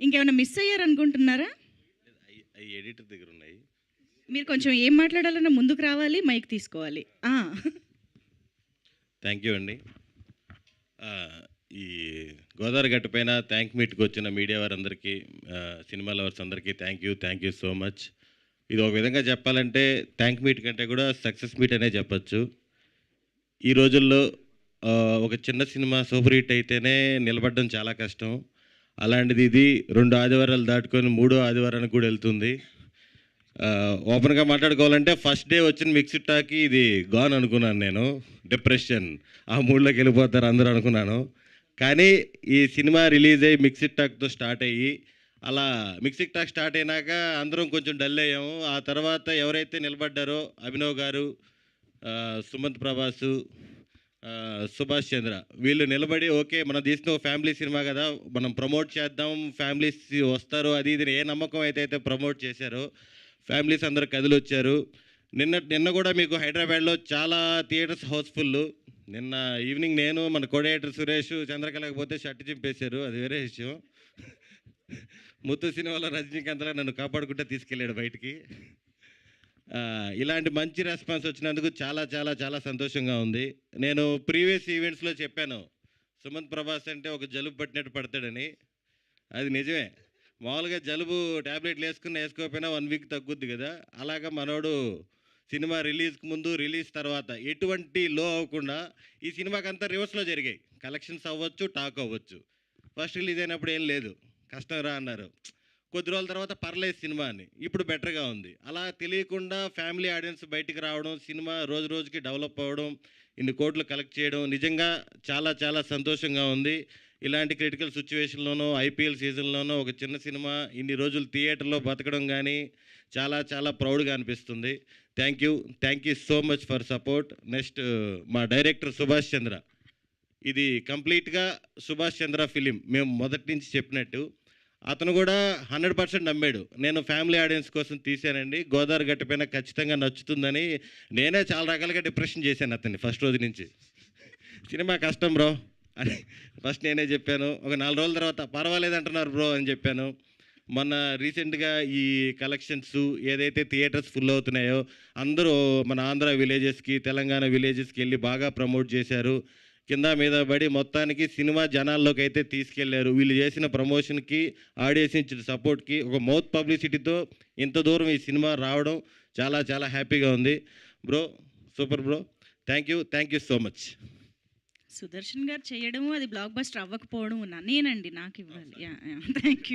ఇంకేమైనా మిస్ అయ్యారనుకుంటున్నారా? అవి ఎడిటర్ దగ్గర ఉన్నాయి. మీరు కొంచెం ఏం మాట్లాడాలన్నా ముందుకు రావాలి, మైక్ తీసుకోవాలి. థ్యాంక్ యూ అండి. ఈ గోదావరి గట్టు పైన థ్యాంక్ మీట్కి వచ్చిన మీడియా వారందరికీ, సినిమా లవర్స్ అందరికీ థ్యాంక్ యూ సో మచ్. ఇది ఒక విధంగా చెప్పాలంటే థ్యాంక్ మీట్ కంటే కూడా సక్సెస్ మీట్ అనే చెప్పచ్చు. ఈ రోజుల్లో ఒక చిన్న సినిమా సూపర్ హిట్ అయితేనే నిలబడడం చాలా కష్టం. అలాంటిది ఇది 2 ఆదివారాలు దాటుకొని 3వ ఆదివారానికి కూడా వెళ్తుంది. ఓపెన్గా మాట్లాడుకోవాలంటే ఫస్ట్ డే వచ్చిన మిక్స్డ్ టాక్కి ఇది గాన్ అనుకున్నాను నేను. డిప్రెషన్, ఆ మూడ్లోకి వెళ్ళిపోతారు అందరూ అనుకున్నాను. కానీ ఈ సినిమా రిలీజ్ అయ్యి మిక్స్డ్ టాక్తో స్టార్ట్ అయ్యి అలా మిక్స్డ్ టాక్ స్టార్ట్ అయినాక అందరం కొంచెం డల్ అయ్యాము. ఆ తర్వాత ఎవరైతే నిలబడ్డారో అభినవ్ గారు, సుమంత్ ప్రభాసు, సుభాష్ చంద్ర, వీళ్ళు నిలబడి ఓకే మనం తీసిన ఒక ఫ్యామిలీ సినిమా కదా, మనం ప్రమోట్ చేద్దాం, ఫ్యామిలీస్ వస్తారు అది ఇది ఏ నమ్మకం అయితే ప్రమోట్ చేశారో ఫ్యామిలీస్ అందరు కదిలి వచ్చారు. నిన్న కూడా మీకు హైదరాబాద్లో చాలా థియేటర్స్ హౌస్ఫుల్. నిన్న ఈవినింగ్ నేను మన కోడేటర్ సురేష్ చంద్రకళకి పోతే షర్ట్ చింపేశారు, అది వేరే విషయం. ముత్తు సినిమాలో రజనీకాంత్లా నన్ను కాపాడుకుంటే తీసుకెళ్ళాడు బయటికి. ఇలాంటి మంచి రెస్పాన్స్ వచ్చినందుకు చాలా చాలా చాలా సంతోషంగా ఉంది. నేను ప్రీవియస్ ఈవెంట్స్లో చెప్పాను సుమంత్ ప్రభాస్ అంటే ఒక జలుబు పట్టినట్టు పడతాడని. అది నిజమే. మామూలుగా జలుబు ట్యాబ్లెట్లు వేసుకోకపోయినా 1 వీక్ తగ్గుద్ది కదా, అలాగా మనోడు సినిమా రిలీజ్కి ముందు రిలీజ్ తర్వాత ఎటువంటి లో అవ్వకుండా ఈ సినిమాకి అంతా రివర్స్లో జరిగాయి. కలెక్షన్స్ అవ్వచ్చు, టాక్ అవ్వచ్చు. ఫస్ట్ రిలీజ్ అయినప్పుడు ఏం లేదు, కష్టం రా అన్నారు. కొద్ది రోజుల తర్వాత పర్లేదు సినిమా అని, ఇప్పుడు బెటర్గా ఉంది. అలా తెలియకుండా ఫ్యామిలీ ఆడియన్స్ బయటికి రావడం, సినిమా రోజు రోజుకి డెవలప్ అవ్వడం, ఇన్ని కోట్లు కలెక్ట్ చేయడం నిజంగా చాలా చాలా సంతోషంగా ఉంది. ఇలాంటి క్రిటికల్ సిచ్యువేషన్లోనూ ఐపీఎల్ సీజన్లోనూ ఒక చిన్న సినిమా ఇన్ని రోజులు థియేటర్లో బతకడం కానీ చాలా చాలా ప్రౌడ్గా అనిపిస్తుంది. Thank you so much for support. Next మా డైరెక్టర్ సుభాష్ చంద్ర, ఇది కంప్లీట్గా సుభాష్ చంద్ర ఫిలిం. మేము మొదటి నుంచి చెప్పినట్టు అతను కూడా 100% నమ్మాడు. నేను ఫ్యామిలీ ఆడియన్స్ కోసం తీశానండి, గోదావరి గట్టు పైన ఖచ్చితంగా నచ్చుతుందని. నేనే చాలా రకాలుగా డిప్రెషన్ చేశాను అతన్ని ఫస్ట్ రోజు నుంచి. సినిమా కష్టం బ్రో అని ఫస్ట్ నేనే చెప్పాను. ఒక 4 రోజుల తర్వాత పర్వాలేదు అంటున్నారు బ్రో అని చెప్పాను. మొన్న రీసెంట్గా ఈ కలెక్షన్స్ ఏదైతే థియేటర్స్ ఫుల్ అవుతున్నాయో అందరూ మన ఆంధ్ర విలేజెస్కి, తెలంగాణ విలేజెస్కి వెళ్ళి బాగా ప్రమోట్ చేశారు. కింద మీద పడి మొత్తానికి సినిమా జనాల్లోకి అయితే తీసుకెళ్లారు. వీళ్ళు చేసిన ప్రమోషన్కి, ఆడియన్స్ ఇచ్చిన సపోర్ట్కి, ఒక మౌత్ పబ్లిసిటీతో ఇంత దూరం ఈ సినిమా రావడం చాలా చాలా హ్యాపీగా ఉంది. Bro super bro, thank you so much. Sudarshan గారు చేయడము, అది బ్లాక్ బస్టర్ అవ్వకపోవడం నేనండి, నాకు ఇవ్వాలి. Thank you.